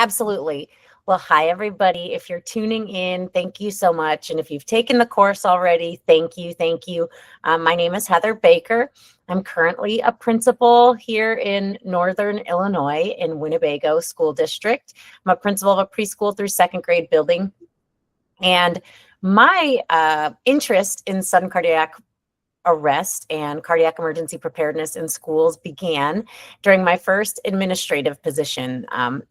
absolutely. Well, hi, everybody. If you're tuning in, thank you so much. And if you've taken the course already, thank you. Thank you. My name is Heather Baker. I'm currently a principal here in Northern Illinois in Winnebago School District. I'm a principal of a preschool through second grade building. And my interest in sudden cardiac arrest and cardiac emergency preparedness in schools began during my first administrative position.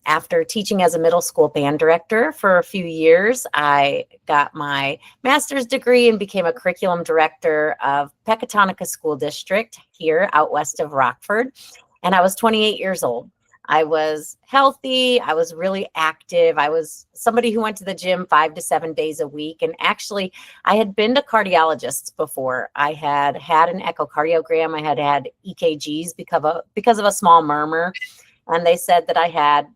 After teaching as a middle school band director for a few years, I got my master's degree and became a curriculum director of Pecatonica School District here out west of Rockford. And I was 28 years old. I was healthy. I was really active. I was somebody who went to the gym 5 to 7 days a week. And actually, I had been to cardiologists before. I had had an echocardiogram. I had had EKGs because of a small murmur. And they said that I had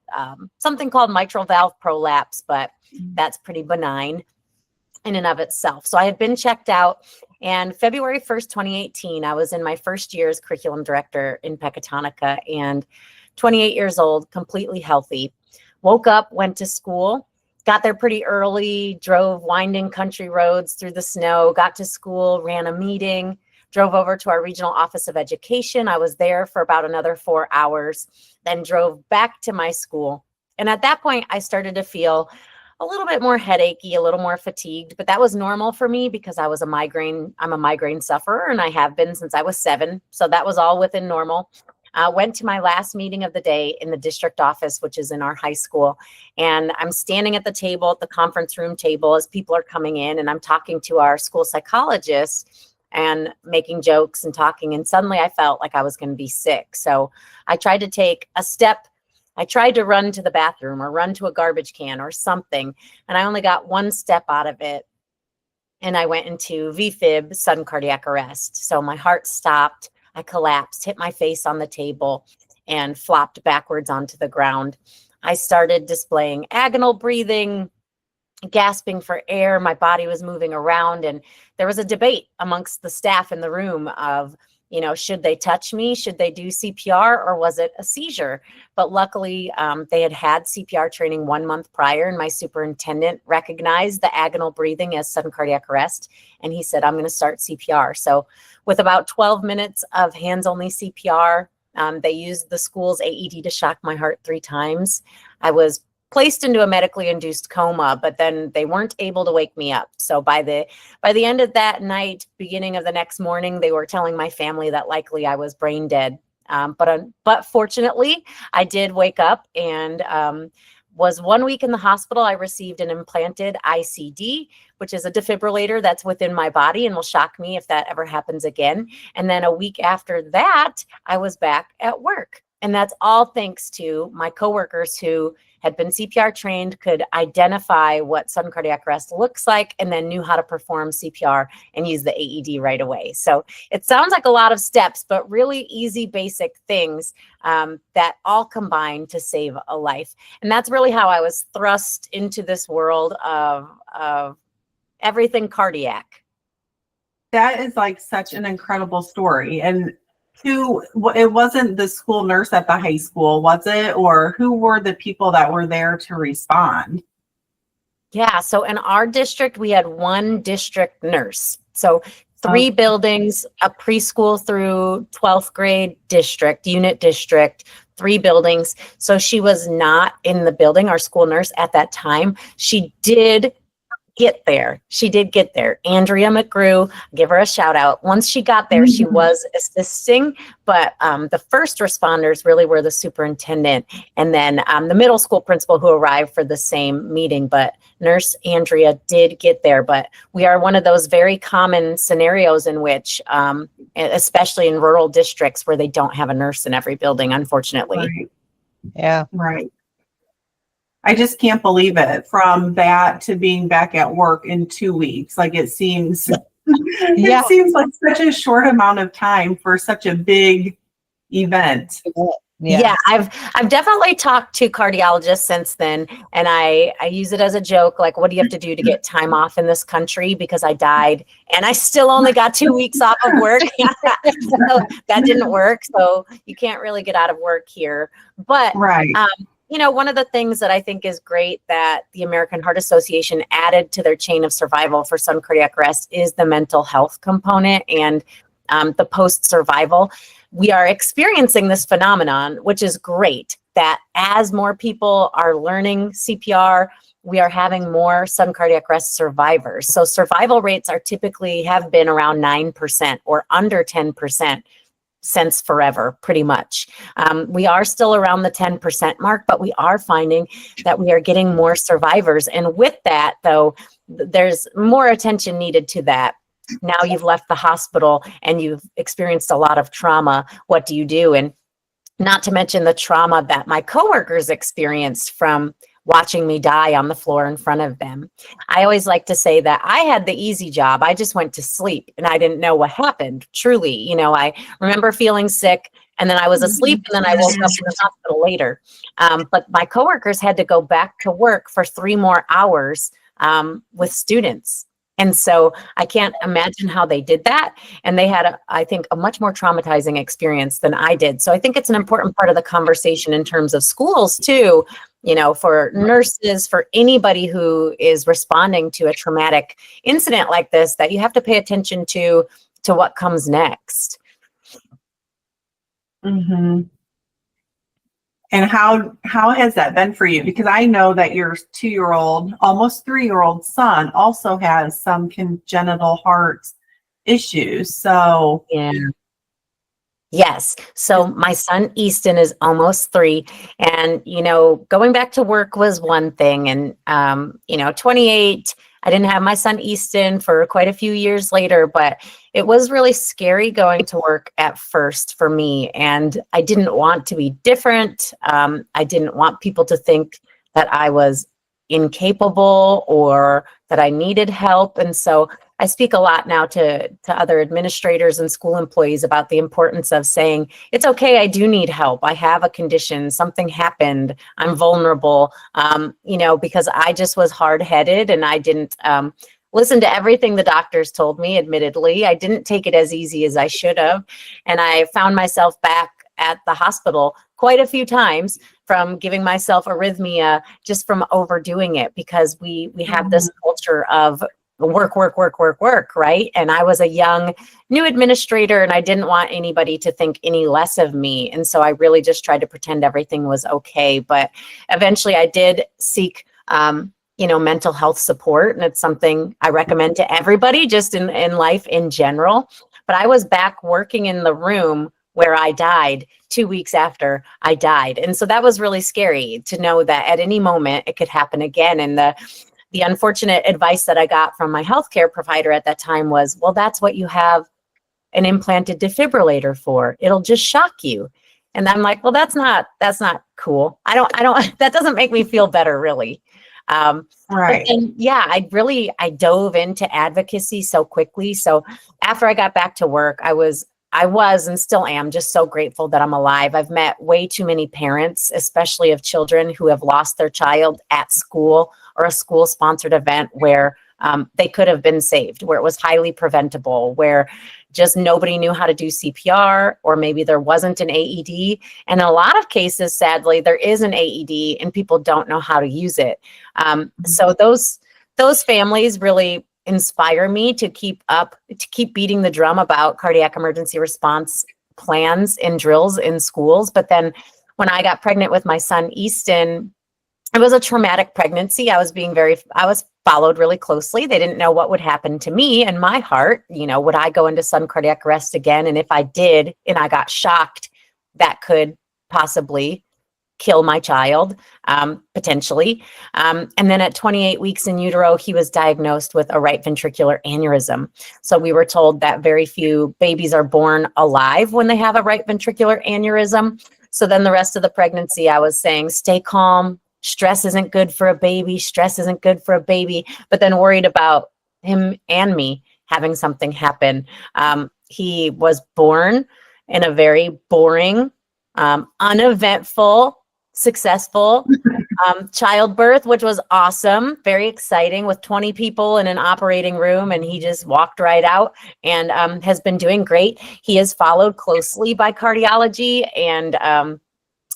something called mitral valve prolapse, but that's pretty benign in and of itself. So I had been checked out. And February 1st, 2018, I was in my first year as curriculum director in Pecatonica, and 28 years old, completely healthy. Woke up, went to school, got there pretty early, drove winding country roads through the snow, got to school, ran a meeting, drove over to our regional office of education. I was there for about another 4 hours, then drove back to my school. And at that point, I started to feel a little bit more headachy, a little more fatigued, but that was normal for me because I'm a migraine sufferer, and I have been since I was 7. So that was all within normal. Went to my last meeting of the day in the district office, which is in our high school. And I'm standing at the table, at the conference room table, as people are coming in, and I'm talking to our school psychologist and making jokes and talking. And suddenly I felt like I was going to be sick. So I tried to take a step. I tried to run to the bathroom or run to a garbage can or something. And I only got one step out of it. And I went into VFib, sudden cardiac arrest. So my heart stopped. I collapsed, hit my face on the table, and flopped backwards onto the ground. I started displaying agonal breathing, gasping for air. My body was moving around, and there was a debate amongst the staff in the room of, should they touch me? Should they do CPR, or was it a seizure? But luckily, they had had CPR training 1 month prior, and my superintendent recognized the agonal breathing as sudden cardiac arrest, and he said, I'm going to start CPR. So with about 12 minutes of hands-only CPR, they used the school's AED to shock my heart 3 times. I was placed into a medically induced coma, but then they weren't able to wake me up. So by the end of that night, beginning of the next morning, they were telling my family that likely I was brain dead. But fortunately, I did wake up and was 1 week in the hospital. I received an implanted ICD, which is a defibrillator that's within my body and will shock me if that ever happens again. And then a week after that, I was back at work. And that's all thanks to my coworkers who had been CPR trained, could identify what sudden cardiac arrest looks like, and then knew how to perform CPR and use the AED right away. So it sounds like a lot of steps, but really easy, basic things that all combine to save a life. And that's really how I was thrust into this world of everything cardiac. That is like such an incredible story. And it wasn't the school nurse at the high school, was it? Or who were the people that were there to respond? Yeah, so in our district, we had 1 district nurse. So 3 buildings, a preschool through 12th grade unit district, 3 buildings. So she was not in the building, our school nurse at that time. She did get there. Andrea McGrew, give her a shout out. Once she got there, she was assisting, but the first responders really were the superintendent and then the middle school principal who arrived for the same meeting. But Nurse Andrea did get there. But we are one of those very common scenarios in which, especially in rural districts where they don't have a nurse in every building, unfortunately. Right. Yeah. Right. I just can't believe it, from that to being back at work in 2 weeks. Like it seems like such a short amount of time for such a big event. Yeah, I've definitely talked to cardiologists since then, and I use it as a joke, like, what do you have to do to get time off in this country? Because I died and I still only got 2 weeks off of work. So that didn't work. So you can't really get out of work here. But one of the things that I think is great that the American Heart Association added to their chain of survival for sudden cardiac arrest is the mental health component and the post-survival. We are experiencing this phenomenon, which is great, that as more people are learning CPR, we are having more sudden cardiac arrest survivors. So survival rates are typically have been around 9% or under 10% since forever, pretty much. We are still around the 10% mark, but we are finding that we are getting more survivors. And with that, though, there's more attention needed to that. Now you've left the hospital and you've experienced a lot of trauma. What do you do? And not to mention the trauma that my coworkers experienced from watching me die on the floor in front of them. I always like to say that I had the easy job. I just went to sleep and I didn't know what happened. Truly, I remember feeling sick and then I was asleep and then I woke up in the hospital later. But my coworkers had to go back to work for 3 more hours with students. And so I can't imagine how they did that. And they had, I think, a much more traumatizing experience than I did. So I think it's an important part of the conversation in terms of schools too, for nurses, for anybody who is responding to a traumatic incident like this, that you have to pay attention to what comes next. Mm-hmm. And how has that been for you? Because I know that your 2-year-old, almost 3-year-old son also has some congenital heart issues. So yeah. Yes. So my son Easton is almost 3, and going back to work was one thing, and 28. I didn't have my son Easton for quite a few years later, but it was really scary going to work at first for me. And I didn't want to be different. I didn't want people to think that I was incapable or that I needed help. And so I speak a lot now to other administrators and school employees about the importance of saying, it's okay, I do need help. I have a condition, something happened, I'm vulnerable, because I just was hard-headed and I didn't listen to everything the doctors told me, admittedly. I didn't take it as easy as I should have. And I found myself back at the hospital quite a few times from giving myself arrhythmia just from overdoing it, because we have this culture of work, right? And I was a young new administrator and I didn't want anybody to think any less of me. And so I really just tried to pretend everything was okay. But eventually I did seek, mental health support. And it's something I recommend to everybody just in life in general. But I was back working in the room where I died 2 weeks after I died. And so that was really scary to know that at any moment it could happen again. And the unfortunate advice that I got from my healthcare provider at that time was, well, that's what you have an implanted defibrillator for. It'll just shock you. And I'm like, well, that's not cool. I don't, that doesn't make me feel better, really. right. And yeah, I dove into advocacy so quickly. So after I got back to work, I was and still am just so grateful that I'm alive. I've met way too many parents, especially of children who have lost their child at school or a school sponsored event where they could have been saved, where it was highly preventable, where just nobody knew how to do CPR, or maybe there wasn't an AED. And in a lot of cases, sadly, there is an AED and people don't know how to use it. So those families really inspire me to keep beating the drum about cardiac emergency response plans and drills in schools. But then when I got pregnant with my son, Easton, it was a traumatic pregnancy. I was followed really closely. They didn't know what would happen to me and my heart. Would I go into sudden cardiac arrest again? And if I did, and I got shocked, that could possibly kill my child, potentially. And then at 28 weeks in utero, he was diagnosed with a right ventricular aneurysm. So we were told that very few babies are born alive when they have a right ventricular aneurysm. So then the rest of the pregnancy, I was saying, stay calm. Stress isn't good for a baby. Stress isn't good for a baby. But then worried about him and me having something happen. He was born in a very boring, uneventful, successful childbirth, which was awesome, very exciting, with 20 people in an operating room, and he just walked right out and has been doing great. He is followed closely by cardiology, and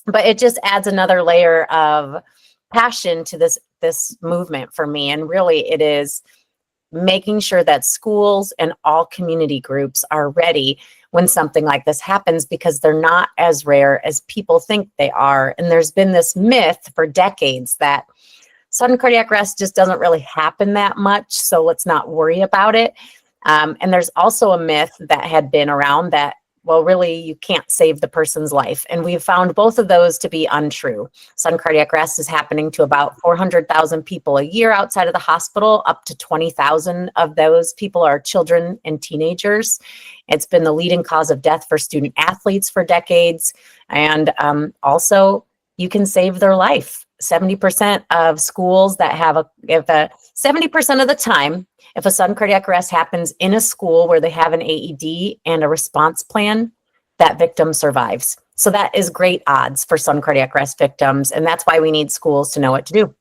but it just adds another layer of passion to this movement for me. And really, it is making sure that schools and all community groups are ready when something like this happens, because they're not as rare as people think they are. And there's been this myth for decades that sudden cardiac arrest just doesn't really happen that much, so let's not worry about it. And there's also a myth that had been around that, well, really, you can't save the person's life. And we've found both of those to be untrue. Sudden cardiac arrest is happening to about 400,000 people a year outside of the hospital. Up to 20,000 of those people are children and teenagers. It's been the leading cause of death for student athletes for decades. And also, you can save their life. 70% of schools that have 70% of the time, if a sudden cardiac arrest happens in a school where they have an AED and a response plan, that victim survives. So that is great odds for sudden cardiac arrest victims. And that's why we need schools to know what to do.